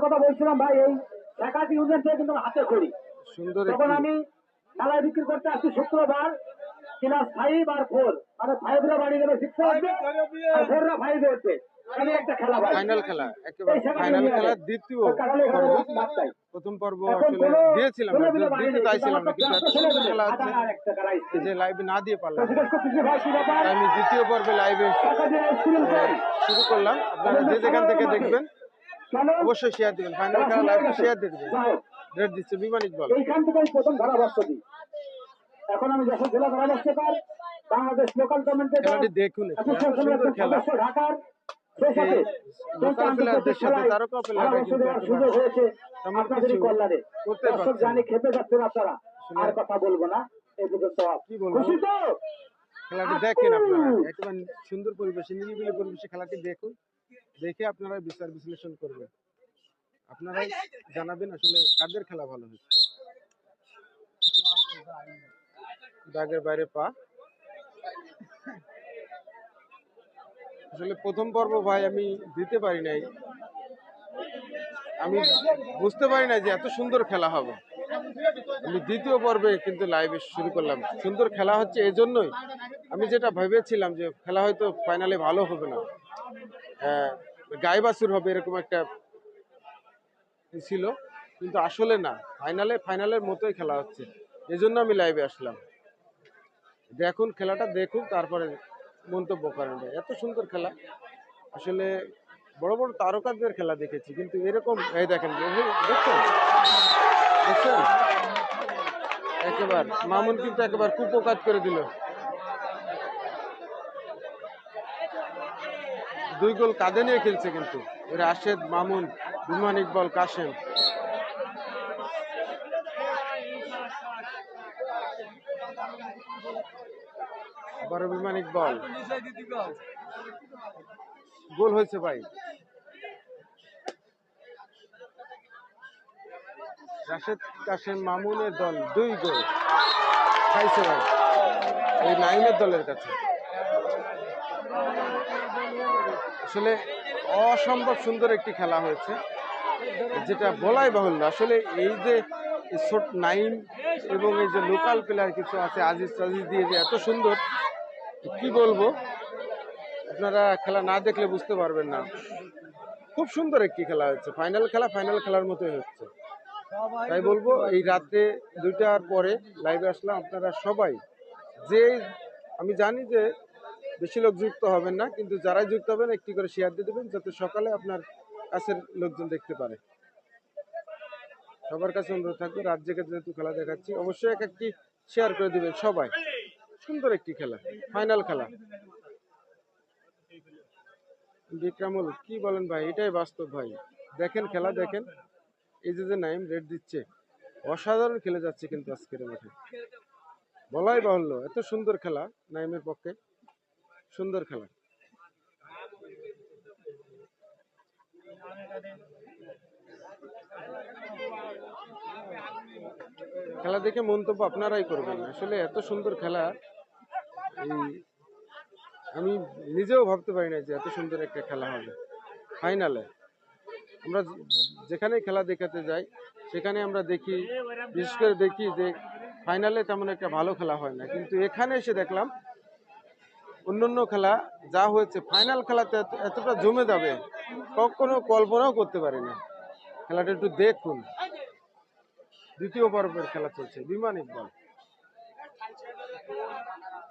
কথা বলছিলাম ভাই, এই একাটি ইউনিয়ন থেকে কিন্তু হাতে করি সুন্দর তখন আমি খেলায় বিক্রি করতে আসছি শুক্রবার ক্লাস 5 আর 4, মানে 5রা বাড়ি গেলে 6 হচ্ছে আর 4রা 5 হচ্ছে। আমি একটা খেলা ভাই, ফাইনাল খেলা, একেবারে ফাইনাল খেলা দ্বিতীয় পর্ব। প্রথম পর্ব আসলে দিয়েছিলাম না, দিতে চাইছিলাম না, কিন্তু এত সুন্দর খেলা হচ্ছে যে লাইভে না দিয়ে পারলাম। আমি দ্বিতীয় পর্বে লাইভে শুরু করলাম। আপনারা যে যেখান থেকে দেখবেন অবশ্যই শেয়ার দিবেন। ফাইনাল খেলা লাইভে শেয়ার দিয়ে দিবেন। রেড দিচ্ছে বিমান ইকবাল। এইখান থেকে প্রথম ধারাভাষ্যটি। এখন আমি যখন জেলা ধারাভাষ্যকার বাংলাদেশ লোকাল গভর্নমেন্টের খেলাটি দেখুন, সুন্দর খেলা। ঢাকার লোকাল প্লেয়ারদের সাথে তারকা প্লেয়াররা কিন্তু সুযোগ হয়েছে তেমন আপনাদের কিছু কল্যাণে। করতে দর্শক পারছে জানি না। খেতে যাচ্ছেন আপনারা, আর কথা বলবো না এই পর্যন্ত। কি বলবো, খুশি তো? খেলাটি দেখেন আপনারা, একেবারে সুন্দর পরিবেশে, নিরিবিলি পরিবেশে খেলাটি দেখুন। দেখে আপনারা বিচার বিশ্লেষণ করবেন। আপনারাই জানাবেন আসলে কাদের খেলা ভালো হয়েছে। দাগের বাইরে পা। আসলে প্রথম পর্ব ভাই আমি দিতে পারি নাই, আমি বুঝতে পারি না যে এত সুন্দর খেলা হবে। আমি দ্বিতীয় পর্বে কিন্তু লাইভে শুরু করলাম। সুন্দর খেলা হচ্ছে এজন্যই, আমি যেটা ভেবেছিলাম যে খেলা হয়তো ফাইনালে ভালো হবে না, গায়ে বাছুর হবে এরকম একটা ছিল, কিন্তু আসলে না, ফাইনালের মতোই খেলা হচ্ছে। এজন্য আমি লাইভে আসলাম। দেখুন খেলাটা দেখুন, তারপরে মন্তব্য করেন। এত সুন্দর খেলা, আসলে বড় বড় তারকাদের খেলা দেখেছি, কিন্তু এরকম এই দেখেন, দেখছেন দেখছেন একেবারে মামুন কিন্তু একেবারে কুপকাত করে দিল। 2 গোল কাঁধে নিয়ে খেলছে কিন্তু রাশেদ, মামুন, বিমান ইকবাল, কাশেম। আবার বিমান ইকবাল, গোল হয়েছে ভাই। রাশেদ, কাশেম, মামুনের দল 2 গোল খাইছে ভাই এই নাইমের দলের কাছে। আসলে অসম্ভব সুন্দর একটি খেলা হয়েছে, যেটা বলাই বাহুল্য। আসলে এই যে নাইম এবং এই যে লোকাল প্লেয়ার কিছু আছে আজিজ টাজিজ দিয়ে যে এত সুন্দর, কি বলবো, আপনারা খেলা না দেখলে বুঝতে পারবেন না। খুব সুন্দর একটি খেলা হচ্ছে, ফাইনাল খেলার মতোই হচ্ছে। তাই বলবো এই রাতে 2টার পরে লাইভে আসলাম, আপনারা সবাই যে, আমি জানি যে বেশি লোক যুক্ত হবেন না, কিন্তু যারাই যুক্ত হবেন একটি করে শেয়ার দিয়ে দেবেন, যাতে সকালে আপনার কাছের লোকজন দেখতে পারে। সবার কাছে অনুরোধ থাকবে, রাত জেগে যেহেতু খেলা দেখাচ্ছি, অবশ্যই একটি শেয়ার করে দিবেন সবাই। সুন্দর একটি খেলা, ফাইনাল খেলা। বিক্রমুল কি বলেন ভাই, এটাই বাস্তব ভাই। দেখেন খেলা দেখেন, এই যে নাইম রেড দিচ্ছে, অসাধারণ খেলে যাচ্ছে কিন্তু আজকের মাঠে, বলাই বাহুল্য। এত সুন্দর খেলা নাইমের পক্ষে, সুন্দর খেলা। খেলা দেখে মন্তব্য আপনারাই করবেন। আসলে এত সুন্দর খেলা, এই আমি নিজেও ভাবতে পারি না যে এত সুন্দর একটা খেলা হবে ফাইনালে। আমরা যেখানে খেলা দেখাতে যাই সেখানে আমরা দেখি, বিশেষ করে দেখি যে ফাইনালে তেমন একটা ভালো খেলা হয় না, কিন্তু এখানে এসে দেখলাম অন্যান্য খেলা যা হয়েছে, ফাইনাল খেলাতে এতটা জমে যাবে কখনো কল্পনাও করতে পারি না। খেলাটা একটু দেখুন। দ্বিতীয় পর্বের খেলা চলছে, বিমান ইকবাল,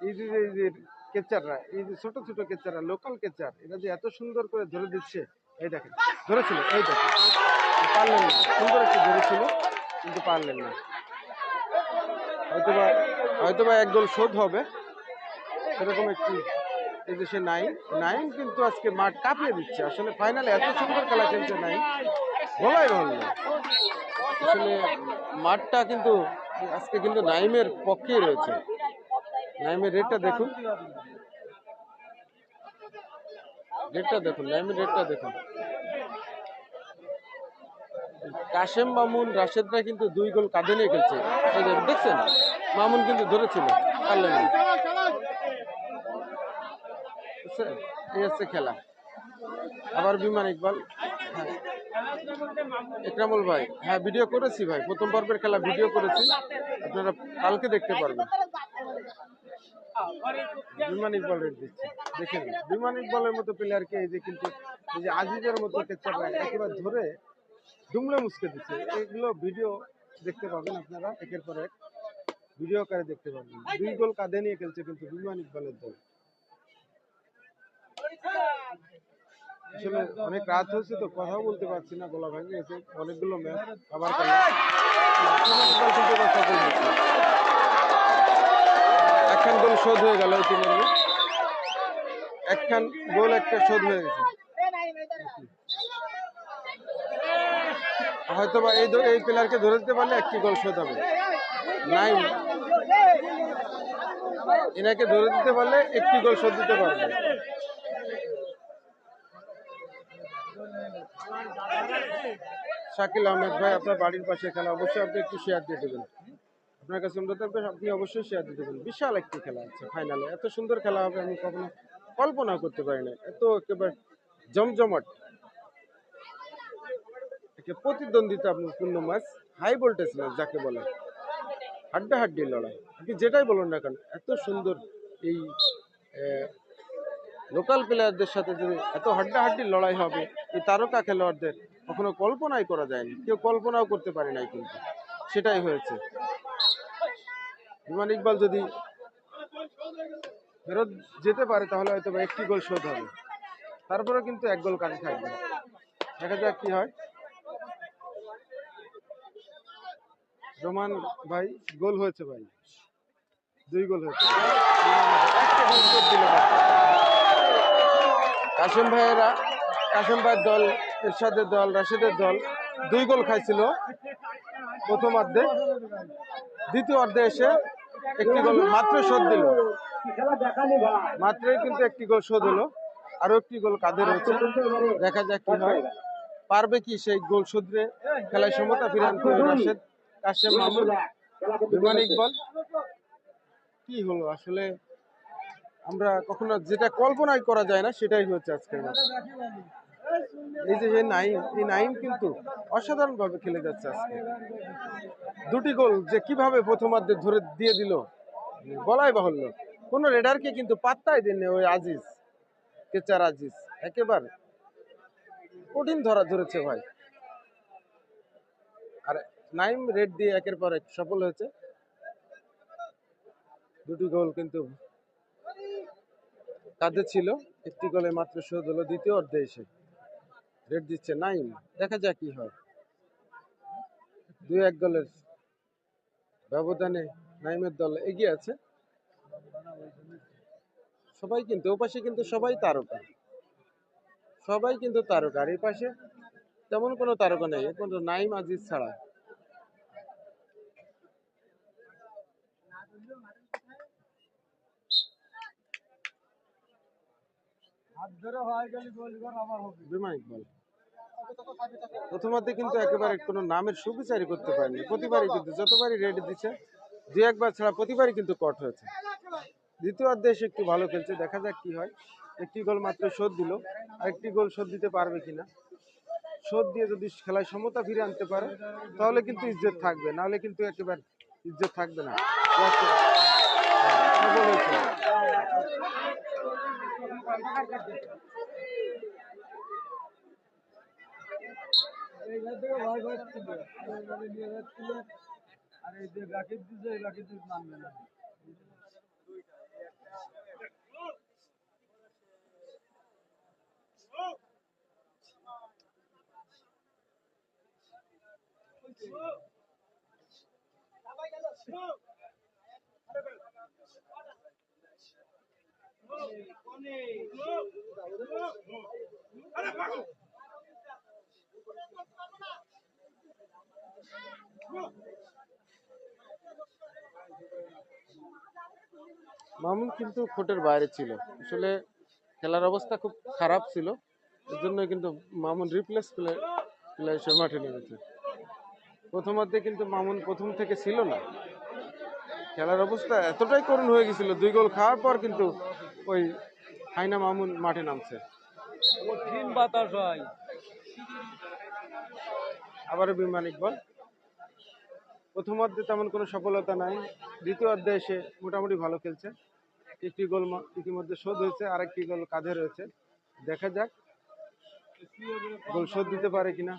এই যে কেচাররা, এই যে ছোট ছোট কেচাররা, লোকাল কেচার, এরা যে এত সুন্দর করে ধরে দিচ্ছে। এই দেখেন ধরেছিল, এই দেখেন পারলেন না, সুন্দর একটু ধরেছিল কিন্তু পারলেন না। হয়তোবা 1 গোল শোধ হবে সেরকম একটি। এই যে সে নাইম কিন্তু আজকে মাঠ কাঁপিয়ে দিচ্ছে। আসলে ফাইনালে এত সুন্দর খেলা খেলছে নাইম, বলাই বাহুল্য। আসলে মাঠটা কিন্তু আজকে কিন্তু নাইমের পক্ষেই রয়েছে। নাইমের রেটটা দেখুন, নাইমের রেটটা দেখুন। কাশেম, মামুন, রাশেদরা কিন্তু 2 গোল কাঁধে নিয়ে খেলছে। এই যে দেখছেন, মামুন কিন্তু ধরেছিল, পারলেন না। এই হচ্ছে খেলা। আবার বিমান ইকবাল, একরামুল ভাই, হ্যাঁ ভিডিও করেছি ভাই, প্রথম পর্বের খেলা ভিডিও করেছি, আপনারা কালকে দেখতে পারবেন। বিমান ইকবাল রেট দিচ্ছে, দেখেন বিমান ইকবালের মতো প্লেয়ারকে এই যে কিন্তু এই যে আজিজের মতো কেচ্চাপা একেবারে ধরে দুমড়ে মুচকে দিচ্ছে। এগুলো ভিডিও দেখতে পাবেন আপনারা, একের পর এক ভিডিও আকারে দেখতে পাবেন। 2 গোল কাঁধে নিয়ে খেলছে কিন্তু বিমান ইকবালের দল। আসলে অনেক রাত হয়েছে তো কথাও বলতে পারছি না, গলা ভেঙে গেছে, অনেকগুলো ম্যাচ আবার খেলা। বিমান ইকবাল কিন্তু এবার সফল হয়েছে, একখান গোল শোধ হয়ে গেল ইতিমধ্যে, একখান গোল একটা শোধ হয়ে গেছে। হয়তো বা এই প্লেয়ারকে ধরে দিতে পারলে একটি গোল শোধ হবে। নাইম এনাকে ধরে দিতে পারলে একটি গোল শোধ দিতে পারবে। শাকিল আহমেদ ভাই, আপনার বাড়ির পাশে খেলা, অবশ্যই আপনি একটু শেয়ার দিয়ে দেবেন। আপনার কাছে অনুরোধ থাকবে, আপনি অবশ্যই শেয়ার দিয়ে দেবেন। বিশাল একটি খেলা আছে ফাইনালে, এত সুন্দর খেলা হবে আমি কখনো কল্পনা করতে পারি না। এত একেবারে জমজমাট প্রতিদ্বন্দ্বিতা পূর্ণ ম্যাচ, হাই ভোল্টেজ ম্যাচ যাকে বলে, হাড্ডাহাড্ডি লড়াই, আপনি যেটাই বলুন না কেন। এত সুন্দর এই লোকাল প্লেয়ারদের সাথে যদি এত হাড্ডাহাড্ডি লড়াই হবে, এই তারকা খেলোয়াড়দের কখনো কল্পনাই করা যায়নি, কেউ কল্পনাও করতে পারে নাই, কিন্তু সেটাই হয়েছে। বিমান ইকবাল যদি ফেরত যেতে পারে তাহলে হয়তো একটি গোল শোধ হবে, তারপরে কিন্তু 1 গোল কাটে থাকবে। দেখা যাক কি হয়। রোমান ভাই, গোল হয়েছে ভাই, 2 গোল হয়েছে, একটা গোল শোধ দিল কাশেম ভাইয়েরা। কাশেম ভাইয়ের দল, এরশাদের দল, রাশেদের দল 2 গোল খাইছিল প্রথমার্ধে, দ্বিতীয় অর্ধে এসে একটি গোল মাত্র শোধ দিল, মাত্রই কিন্তু একটি গোল শোধ হলো, আরো একটি গোল কাঁধে রয়েছে। দেখা যাক কি হয়, পারবে কি সেই গোল শোধরে খেলায় সমতা ফিরে আনতে রাশেদ, কাশেম, মামুন, বিমান ইকবাল। কি হলো আসলে, আমরা কখনো যেটা কল্পনাই করা যায় না সেটাই হচ্ছে আজকের ম্যাচ। এই যে নাইম, এই নাইম কিন্তু অসাধারণ ভাবে খেলে যাচ্ছে আজকে। 2টি গোল যে কিভাবে প্রথমার্ধে ধরে দিয়ে দিল বলাই বাহুল্য। কোন রেডারকে কিন্তু পাত্তাই দেননি ওই আজিজ, কেচার আজিজ, একেবারে কঠিন ধরা ধরেছে ভাই। আর নাইম রেড দিয়ে একের পর এক সফল হয়েছে। 2টি গোল কিন্তু কাঁধে ছিল, একটি গোলে মাত্র শোধ হলো দ্বিতীয় অর্ধে এসে। রেড দিচ্ছে নাইম, দেখা যাক কি হয়। 2-1 গোলের ব্যবধানে নাইমের দল এগিয়ে আছে। সবাই কিন্তু ওপাশে কিন্তু সবাই তারকা, সবাই কিন্তু তারকা, আর এই পাশে তেমন কোনো তারকা নেই এখন নাইম আজিজ ছাড়া। বিমান ইকবাল প্রথমার্ধে কিন্তু একেবারে কোনো নামের সুবিচারই করতে পারেনি, প্রতিবারই কিন্তু যতবারই রেড দিচ্ছে 2-1 বার ছাড়া প্রতিবারই কিন্তু কট হয়েছে। দ্বিতীয় অর্ধে এসে একটু ভালো খেলছে, দেখা যাক কি হয়। একটি গোল মাত্র শোধ দিল, আর একটি গোল শোধ দিতে পারবে কিনা। শোধ দিয়ে যদি খেলায় সমতা ফিরে আনতে পারে তাহলে কিন্তু ইজ্জত থাকবে, নাহলে কিন্তু একেবারে ইজ্জত থাকবে না। মামুন কিন্তু কোর্টের বাইরে ছিল, আসলে খেলার অবস্থা খুব খারাপ ছিল, এর জন্য কিন্তু মামুন রিপ্লেস প্লেয়ার হিসেবে মাঠে নেমেছে। প্রথমার্ধে কিন্তু মামুন প্রথম থেকে ছিল না, খেলার অবস্থা এতটাই করুণ হয়ে গেছিল 2 গোল খাওয়ার পর কিন্তু ওই হাইনা মামুন মাঠে নামছে। আবারও বিমান ইকবাল। প্রথম অর্ধে তেমন কোনো সফলতা নাই, দ্বিতীয় অর্ধে এসে মোটামুটি ভালো খেলছে। একটি গোল ইতিমধ্যে শোধ হয়েছে, আরেকটি গোল কাঁধে রয়েছে। দেখা যাক গোল শোধ দিতে পারে কিনা।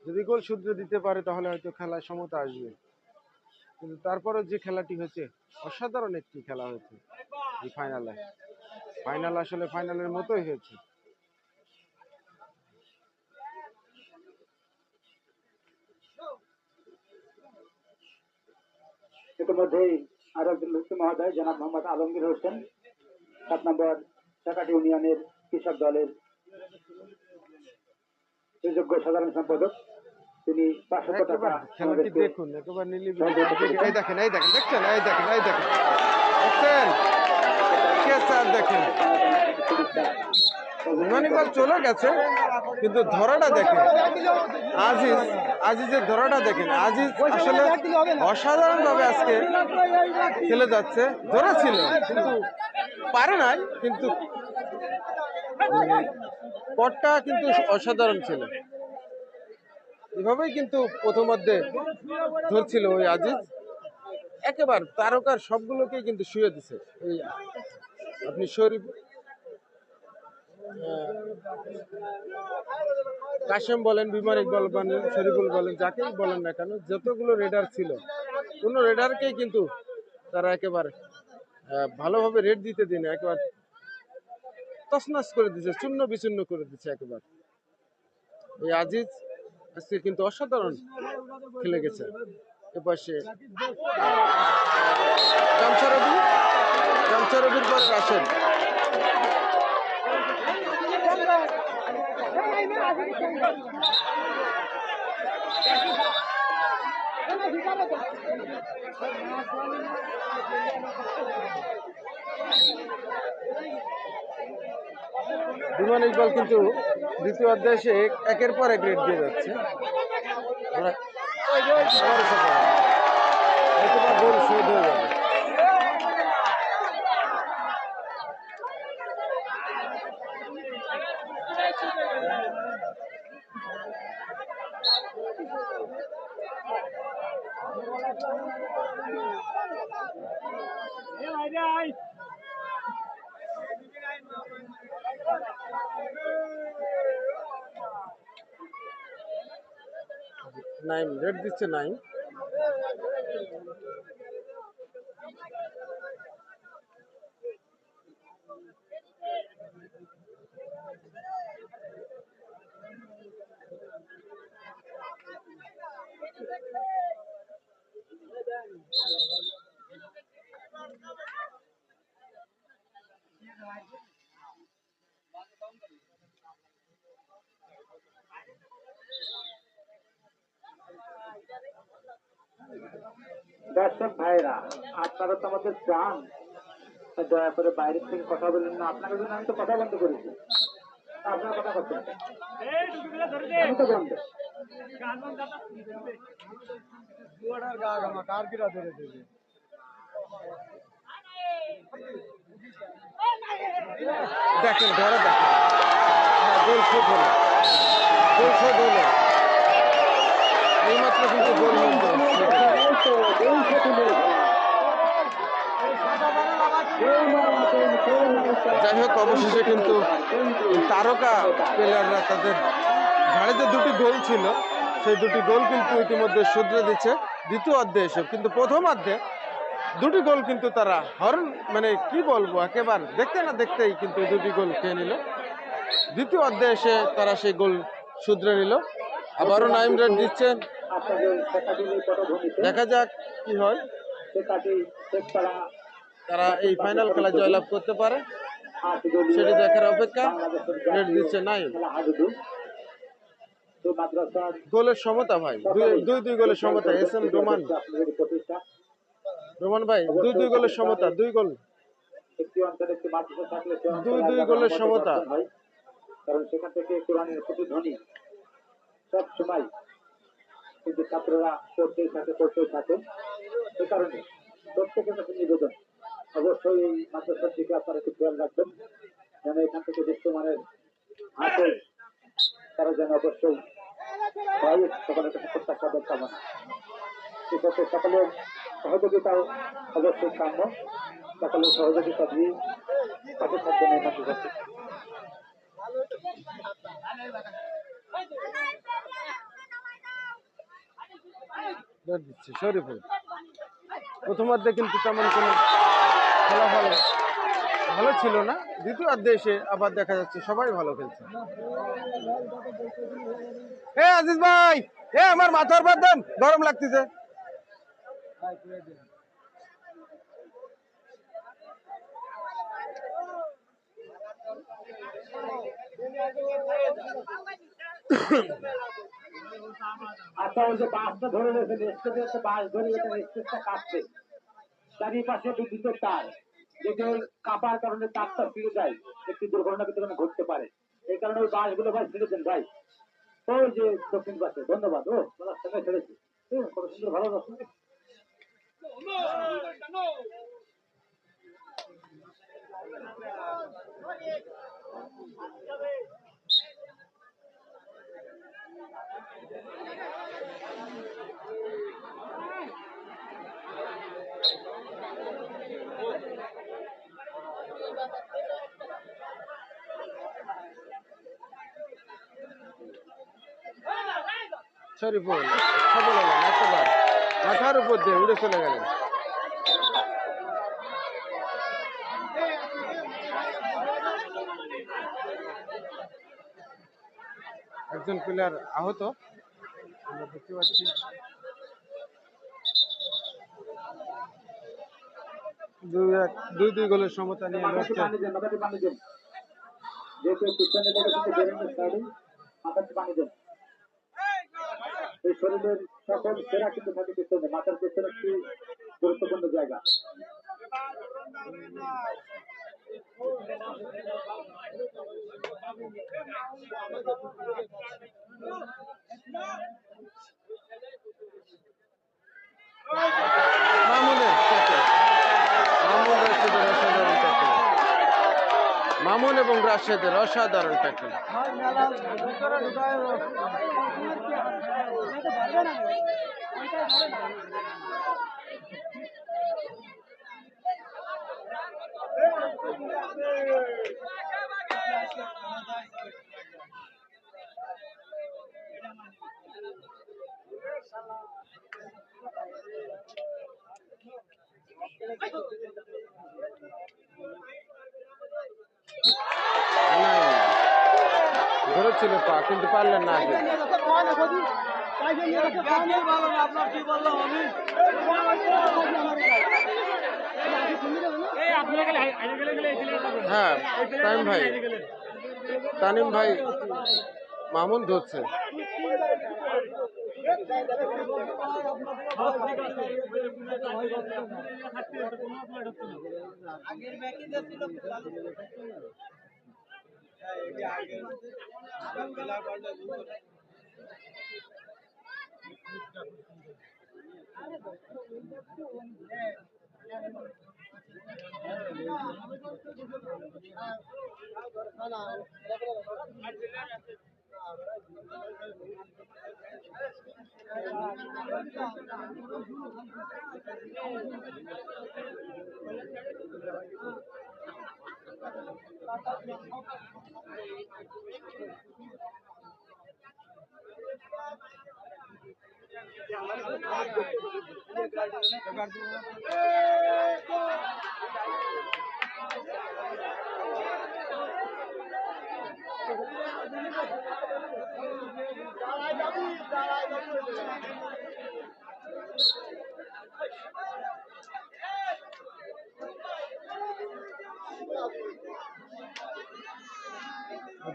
যদি গোল শুধরে দিতে পারে তাহলে হয়তো খেলায় সমতা আসবে, কিন্তু তারপরে যে খেলাটি হয়েছে অসাধারণ একটি খেলা হয়েছে এই ফাইনাল আসলে ফাইনালের মতোই হয়েছে। ইতিমধ্যেই আরো একজন মুক্তি মহোদয় জনাব মোহাম্মদ আলমগীর হোসেন 7 নম্বর চাকাটি ইউনিয়নের কৃষক দলের সুযোগ্য সাধারণ সম্পাদক, তিনি 500 টাকা খেলাটি দেখুন একেবারে নিলিবিলি। এই দেখেন দেখছেন, দেখেন বিমান ইকবাল চলে গেছে, কিন্তু ধরাটা দেখেন আজিজের ধরাটা দেখেন। আজিজ আসলে অসাধারণ ভাবে আজকে খেলে যাচ্ছে, ধরেছিল কিন্তু পারে নাই, কিন্তু পটটা কিন্তু অসাধারণ ছিল। এভাবেই কিন্তু প্রথমার্ধে ধরছিল ওই আজিজ, একেবারে তারকার সবগুলোকেই কিন্তু শুয়ে দিছে। এই আপনি কাশেম বলেন, বিমান ইকবাল বলেন, শরীফুল বলেন, যাকেই বলেন না কেন, যতগুলো রেডার ছিল কোনো রেডারকেই কিন্তু তারা একেবারে ভালোভাবে রেড দিতে দিন, একেবারে তছনছ করে দিচ্ছে, চূর্ণ বিচূর্ণ করে দিচ্ছে একেবারে। এই আজিজ আজকে কিন্তু অসাধারণ খেলে গেছে। এপাশে জামচারবির পর কাশেম। বিমান ইকবাল কিন্তু দ্বিতীয় অধ্যায়ে এসে একের পর এক রেট দিয়ে যাচ্ছে। গোল শোধ হয়ে যাবে। নাইম রেড দিচ্ছে, নাইম দর্শক ভাইরা, আপনারা তো আমাদের প্রাণ, দয়া করে বাইরের থেকে কথা বলেন না। আপনাদের জন্য আমি তো কথা বন্ধ করেছি, আপনারা কথা করছেন, আমি তো বন্ধ। দেখেন ধরে দেখেন, গোল শোধ হলো, এইমাত্র কিন্তু গোল যাই হোক, অবশেষে কিন্তু তারকা প্লেয়াররা তাদের ঘাড়ে যে দুটি গোল ছিল সেই দুটি গোল কিন্তু ইতিমধ্যে শুধরে দিচ্ছে দ্বিতীয় অর্ধে এসে। কিন্তু প্রথমার্ধে দুটি গোল কিন্তু তারা মানে কি বলবো, একেবারে দেখতে না দেখতেই কিন্তু দুটি গোল খেয়ে নিল। দ্বিতীয় অর্ধে এসে তারা সেই গোল শুধরে নিল। আবারও নাইম রেড দিচ্ছেন, দেখা যাক কি হয়। তারা এই ফাইনাল খেলা জয়লাভ করতে পারে সেটি দেখার অপেক্ষা। রেড দিচ্ছে নাইম। গোলের সমতা ভাই, দুই গোলের সমতা। এস এম রোমান ভাই, দুই গোলের সমতা, দুই গোলের সমতা। কারণ সেখান থেকে কোরআনের প্রতিধ্বনি সব সময় কিন্তু ছাত্ররা পড়তেই থাকে। সে কারণে প্রত্যেকের কাছে নিবেদন, অবশ্যই এই মাদ্রাসার দিকে আপনারা একটু খেয়াল রাখবেন, যেন এখান থেকে বিশ্বমানের হাতে তারা যেন অবশ্যই চাই, সকলের কাছে প্রত্যাশা কামনা। সেক্ষেত্রে সকলের সহযোগিতাও অবশ্যই কাম্য, সকলের সহযোগিতা দিয়ে তাকে থাকবেন এই মাঝে করতে। দিচ্ছে শরীফুল প্রথমার্ধে কিন্তু তেমন কোনো ফলাফল ভালো ছিল না, দ্বিতীয়ার্ধে এসে আবার দেখা যাচ্ছে সবাই ভালো খেলছে। এ আজিজ ভাই, এ আমার মাথার বাদ দেন, গরম লাগতেছে। আচ্ছা, ওই যে বাসটা ধরে রয়েছে, স্টেজে বাস ধরে রয়েছে, স্টেজটা কাঁপছে, চারিপাশে বিদ্যুতের তার, যেটা কাঁপার কারণে তারটা ফিরে যায়, একটি দুর্ঘটনা কিন্তু ঘটতে পারে। এই কারণে ওই বাসগুলো ভাই ছেড়ে দেন ভাই। ওই যে দক্ষিণ পাশে, ধন্যবাদ। ও রাস্তাটা ছেড়েছি, কত সুন্দর ভালো রাস্তা। শরীফুল সফল হলেন, একবার মাথার উপর দিয়ে উড়ে চলে গেলেন। একজন প্লেয়ার আহত আমরা দেখতে পাচ্ছি। দুই গোলের সমতা নিয়ে লড়ছে। এই শরীরের সকল সেরা কিন্তু থাকে পিছনে, মাথার পেছনে একটি গুরুত্বপূর্ণ জায়গা। মামুন এবং রাশেদের অসাধারণ ট্যাকল। ধরেছিল পা, কিন্তু পারলেন না। হ্যাঁ, তানিম ভাই মামুন ধরছে।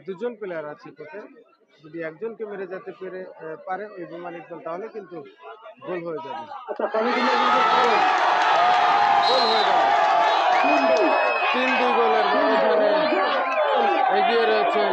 দুজন প্লেয়ার আছে কোর্টে, যদি একজনকে মেরে যেতে পারে ওই বিমান ইকবাল, তাহলে কিন্তু গোল হয়ে যাবে। গোল হয়ে যাবে। 3-2 গোলের ব্যবধানে এগিয়ে রয়েছেন